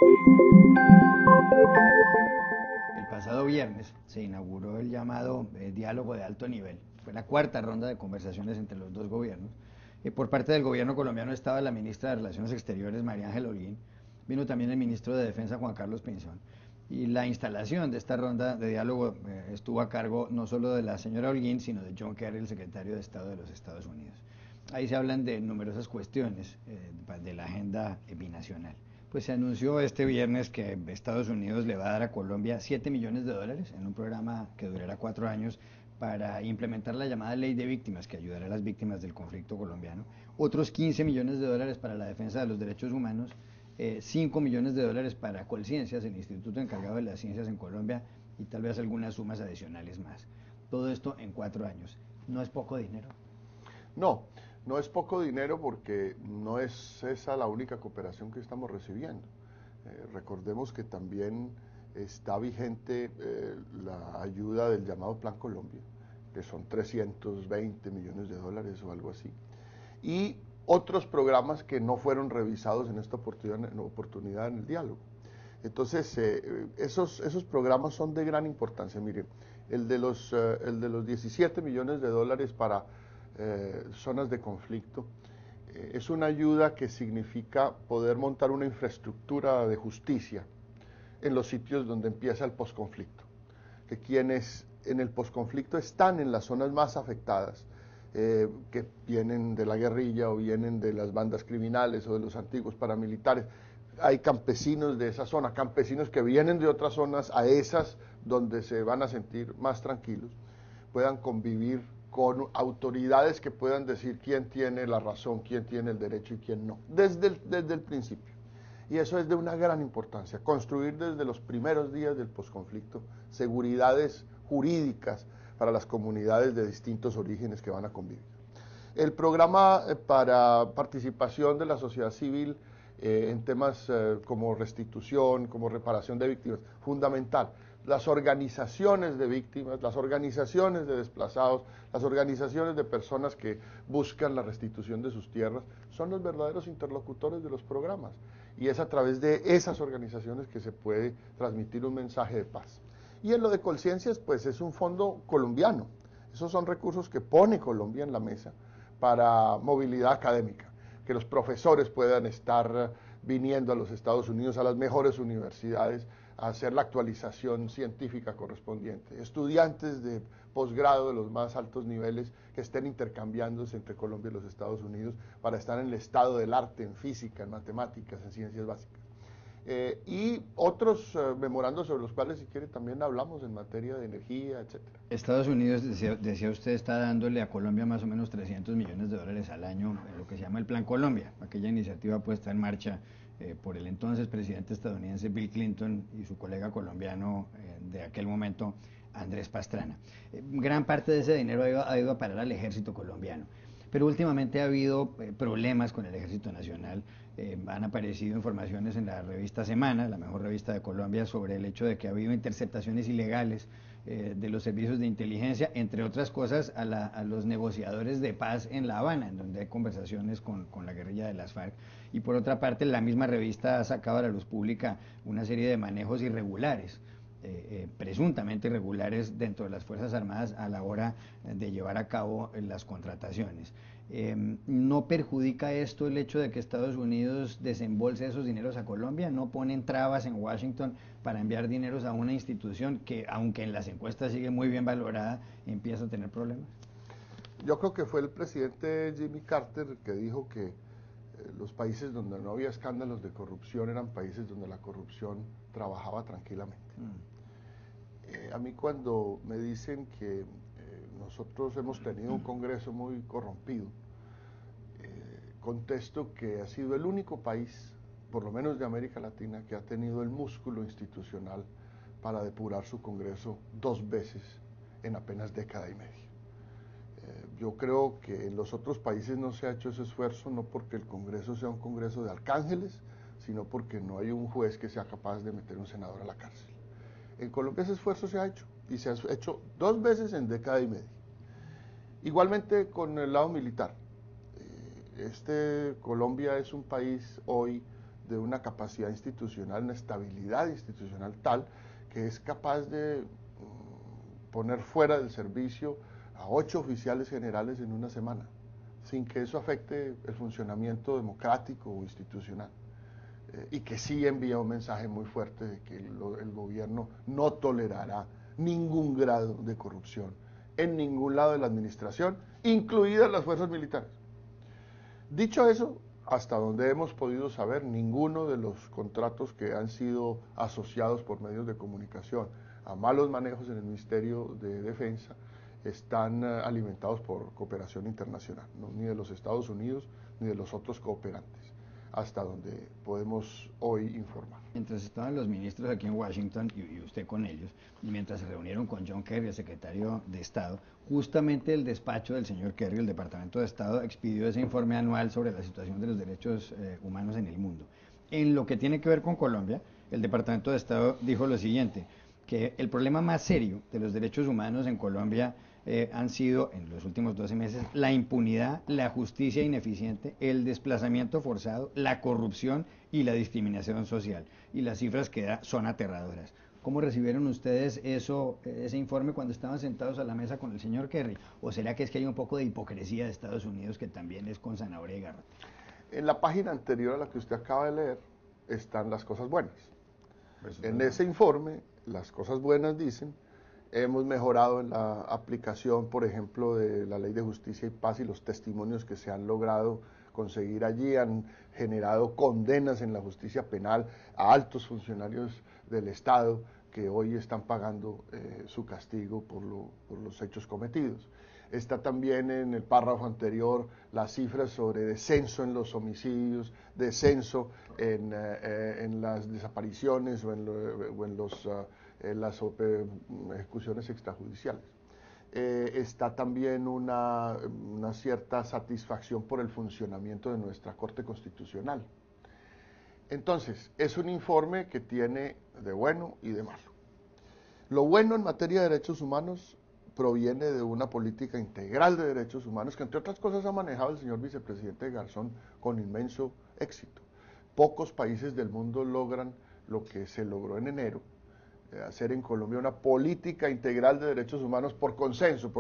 El pasado viernes se inauguró el llamado diálogo de alto nivel. Fue la cuarta ronda de conversaciones entre los dos gobiernos. Por parte del gobierno colombiano estaba la ministra de Relaciones Exteriores, María Ángela Holguín. Vino también el ministro de Defensa, Juan Carlos Pinzón. Y la instalación de esta ronda de diálogo estuvo a cargo no solo de la señora Holguín, sino de John Kerry, el secretario de Estado de los Estados Unidos. Ahí se hablan de numerosas cuestiones de la agenda binacional. Pues se anunció este viernes que Estados Unidos le va a dar a Colombia 7 millones de dólares en un programa que durará 4 años para implementar la llamada ley de víctimas que ayudará a las víctimas del conflicto colombiano, otros 15 millones de dólares para la defensa de los derechos humanos, 5 millones de dólares para Colciencias, el instituto encargado de las ciencias en Colombia, y tal vez algunas sumas adicionales más. Todo esto en 4 años. ¿No es poco dinero? No, no es poco dinero porque no es esa la única cooperación que estamos recibiendo. Recordemos que también está vigente la ayuda del llamado Plan Colombia, que son 320 millones de dólares o algo así, y otros programas que no fueron revisados en esta oportunidad en el diálogo. Entonces, esos programas son de gran importancia. Miren, el de los 17 millones de dólares para zonas de conflicto, es una ayuda que significa poder montar una infraestructura de justicia en los sitios donde empieza el posconflicto, que quienes en el posconflicto están en las zonas más afectadas, que vienen de la guerrilla o vienen de las bandas criminales o de los antiguos paramilitares, hay campesinos de esa zona, campesinos que vienen de otras zonas a esas donde se van a sentir más tranquilos, puedan convivir con autoridades que puedan decir quién tiene la razón, quién tiene el derecho y quién no, desde el principio. Y eso es de una gran importancia, construir desde los primeros días del posconflicto seguridades jurídicas para las comunidades de distintos orígenes que van a convivir. El programa para participación de la sociedad civil en temas como restitución, como reparación de víctimas, fundamental. Las organizaciones de víctimas, las organizaciones de desplazados, las organizaciones de personas que buscan la restitución de sus tierras, son los verdaderos interlocutores de los programas. Y es a través de esas organizaciones que se puede transmitir un mensaje de paz. Y en lo de Colciencias, pues es un fondo colombiano. Esos son recursos que pone Colombia en la mesa para movilidad académica, que los profesores puedan estar viniendo a los Estados Unidos, a las mejores universidades, a hacer la actualización científica correspondiente. Estudiantes de posgrado de los más altos niveles que estén intercambiándose entre Colombia y los Estados Unidos para estar en el estado del arte, en física, en matemáticas, en ciencias básicas. Y otros memorandos sobre los cuales, si quiere, también hablamos en materia de energía, etcétera. Estados Unidos, decía usted, está dándole a Colombia más o menos 300 millones de dólares al año en lo que se llama el Plan Colombia, aquella iniciativa puesta en marcha por el entonces presidente estadounidense Bill Clinton y su colega colombiano de aquel momento, Andrés Pastrana. Gran parte de ese dinero ha ido a parar al ejército colombiano. Pero últimamente ha habido problemas con el Ejército Nacional. Han aparecido informaciones en la revista Semana, la mejor revista de Colombia, sobre el hecho de que ha habido interceptaciones ilegales de los servicios de inteligencia, entre otras cosas, a los negociadores de paz en La Habana, en donde hay conversaciones con la guerrilla de las FARC. Y por otra parte, la misma revista ha sacado a la luz pública una serie de manejos irregulares. Presuntamente irregulares dentro de las Fuerzas Armadas a la hora de llevar a cabo las contrataciones. ¿No perjudica esto el hecho de que Estados Unidos desembolse esos dineros a Colombia? ¿No ponen trabas en Washington para enviar dineros a una institución que, aunque en las encuestas sigue muy bien valorada, empieza a tener problemas? Yo creo que fue el presidente Jimmy Carter que dijo que los países donde no había escándalos de corrupción eran países donde la corrupción trabajaba tranquilamente. A mí cuando me dicen que nosotros hemos tenido un Congreso muy corrompido, contesto que ha sido el único país, por lo menos de América Latina, que ha tenido el músculo institucional para depurar su Congreso 2 veces en apenas década y media. Yo creo que en los otros países no se ha hecho ese esfuerzo, no porque el Congreso sea un Congreso de arcángeles, sino porque no hay un juez que sea capaz de meter un senador a la cárcel. En Colombia ese esfuerzo se ha hecho, y se ha hecho 2 veces en década y media. Igualmente con el lado militar. Colombia es un país hoy de una capacidad institucional, una estabilidad institucional tal que es capaz de poner fuera del servicio a 8 oficiales generales en una semana, sin que eso afecte el funcionamiento democrático o institucional. Y que sí envía un mensaje muy fuerte de que el gobierno no tolerará ningún grado de corrupción en ningún lado de la administración, incluidas las fuerzas militares. Dicho eso, hasta donde hemos podido saber, ninguno de los contratos que han sido asociados por medios de comunicación a malos manejos en el Ministerio de Defensa están alimentados por cooperación internacional, ¿no? Ni de los Estados Unidos ni de los otros cooperantes, hasta donde podemos hoy informar. Mientras estaban los ministros aquí en Washington y usted con ellos, y mientras se reunieron con John Kerry, el secretario de Estado, justamente el despacho del señor Kerry, el Departamento de Estado, expidió ese informe anual sobre la situación de los derechos humanos en el mundo. En lo que tiene que ver con Colombia, el Departamento de Estado dijo lo siguiente, que el problema más serio de los derechos humanos en Colombia han sido en los últimos 12 meses la impunidad, la justicia ineficiente, el desplazamiento forzado, la corrupción y la discriminación social. Y las cifras que da son aterradoras. ¿Cómo recibieron ustedes ese informe cuando estaban sentados a la mesa con el señor Kerry? ¿O será que es que hay un poco de hipocresía de Estados Unidos que también es con zanahoria y garrote? En la página anterior a la que usted acaba de leer están las cosas buenas. En ese informe, las cosas buenas dicen: hemos mejorado en la aplicación, por ejemplo, de la Ley de Justicia y Paz, y los testimonios que se han logrado conseguir allí han generado condenas en la justicia penal a altos funcionarios del Estado que hoy están pagando su castigo por los hechos cometidos. Está también en el párrafo anterior las cifras sobre descenso en los homicidios, descenso en las desapariciones o en las ejecuciones extrajudiciales. Está también una cierta satisfacción por el funcionamiento de nuestra Corte Constitucional. Entonces, es un informe que tiene de bueno y de malo. Lo bueno en materia de derechos humanos proviene de una política integral de derechos humanos que, entre otras cosas, ha manejado el señor vicepresidente Garzón con inmenso éxito. Pocos países del mundo logran lo que se logró en enero, hacer en Colombia una política integral de derechos humanos por consenso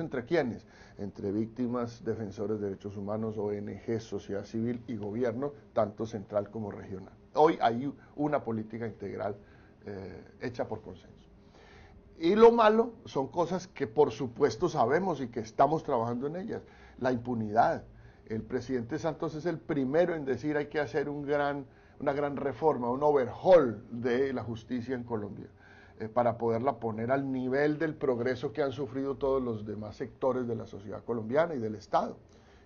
entre quiénes, entre víctimas, defensores de derechos humanos, ONG, sociedad civil y gobierno, tanto central como regional. Hoy hay una política integral hecha por consenso. Y lo malo son cosas que por supuesto sabemos y que estamos trabajando en ellas. La impunidad. El presidente Santos es el primero en decir hay que hacer una gran reforma, un overhaul de la justicia en Colombia, para poderla poner al nivel del progreso que han sufrido todos los demás sectores de la sociedad colombiana y del Estado.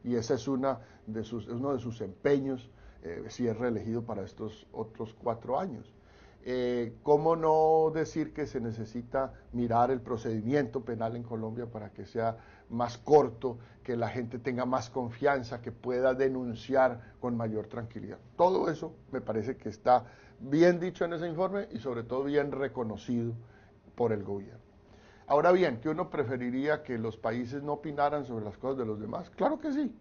Y ese es uno de sus empeños, si es reelegido para estos otros 4 años. ¿Cómo no decir que se necesita mirar el procedimiento penal en Colombia para que sea más corto, que la gente tenga más confianza, que pueda denunciar con mayor tranquilidad? Todo eso me parece que está bien dicho en ese informe y sobre todo bien reconocido por el gobierno. Ahora bien, ¿que uno preferiría que los países no opinaran sobre las cosas de los demás? Claro que sí,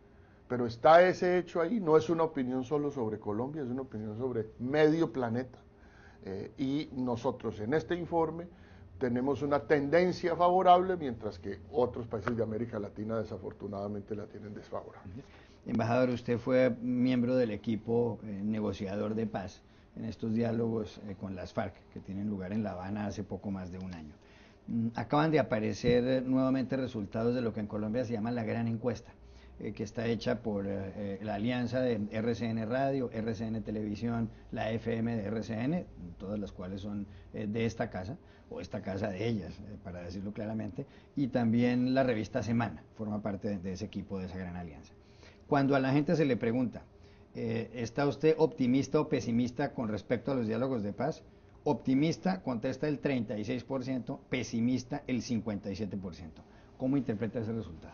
pero está ese hecho ahí, no es una opinión solo sobre Colombia, es una opinión sobre medio planeta. Y nosotros en este informe tenemos una tendencia favorable, mientras que otros países de América Latina desafortunadamente la tienen desfavorable. Embajador, usted fue miembro del equipo negociador de paz en estos diálogos con las FARC que tienen lugar en La Habana hace poco más de un año. Acaban de aparecer nuevamente resultados de lo que en Colombia se llama la gran encuesta, que está hecha por la alianza de RCN Radio, RCN Televisión, la FM de RCN, todas las cuales son de esta casa, o esta casa de ellas, para decirlo claramente, y también la revista Semana, forma parte de ese equipo, de esa gran alianza. Cuando a la gente se le pregunta, ¿está usted optimista o pesimista con respecto a los diálogos de paz? Optimista contesta el 36%, pesimista el 57%. ¿Cómo interpreta ese resultado?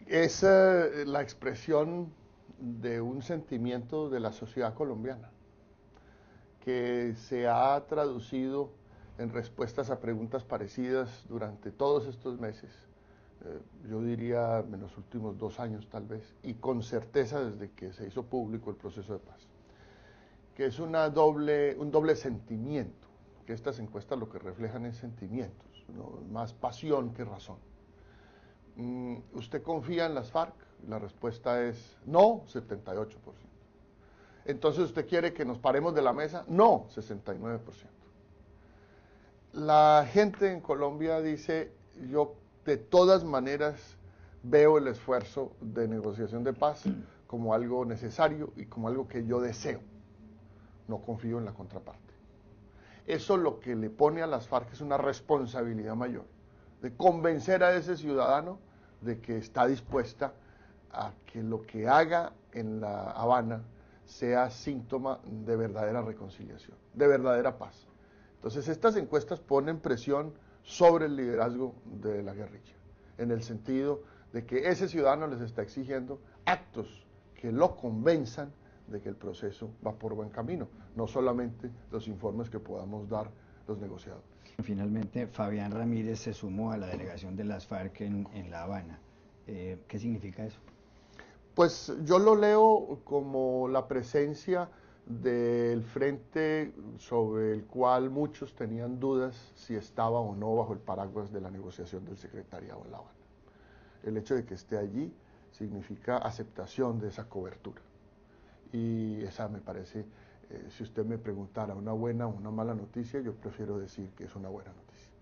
Es la expresión de un sentimiento de la sociedad colombiana que se ha traducido en respuestas a preguntas parecidas durante todos estos meses, yo diría en los últimos 2 años tal vez, y con certeza desde que se hizo público el proceso de paz. que es un doble sentimiento, que estas encuestas lo que reflejan es sentimientos, ¿no? Más pasión que razón. ¿Usted confía en las FARC? La respuesta es no, 78%. Entonces, ¿usted quiere que nos paremos de la mesa? No, 69%. La gente en Colombia dice, yo de todas maneras veo el esfuerzo de negociación de paz como algo necesario y como algo que yo deseo. No confío en la contraparte. Eso lo que le pone a las FARC es una responsabilidad mayor, de convencer a ese ciudadano de que está dispuesta a que lo que haga en La Habana sea síntoma de verdadera reconciliación, de verdadera paz. Entonces estas encuestas ponen presión sobre el liderazgo de la guerrilla, en el sentido de que ese ciudadano les está exigiendo actos que lo convenzan de que el proceso va por buen camino, no solamente los informes que podamos dar los negociadores. Finalmente, Fabián Ramírez se sumó a la delegación de las FARC en La Habana. ¿Qué significa eso? Pues yo lo leo como la presencia del frente sobre el cual muchos tenían dudas si estaba o no bajo el paraguas de la negociación del secretariado de La Habana. El hecho de que esté allí significa aceptación de esa cobertura. Y esa me parece, si usted me preguntara una buena o una mala noticia, yo prefiero decir que es una buena noticia.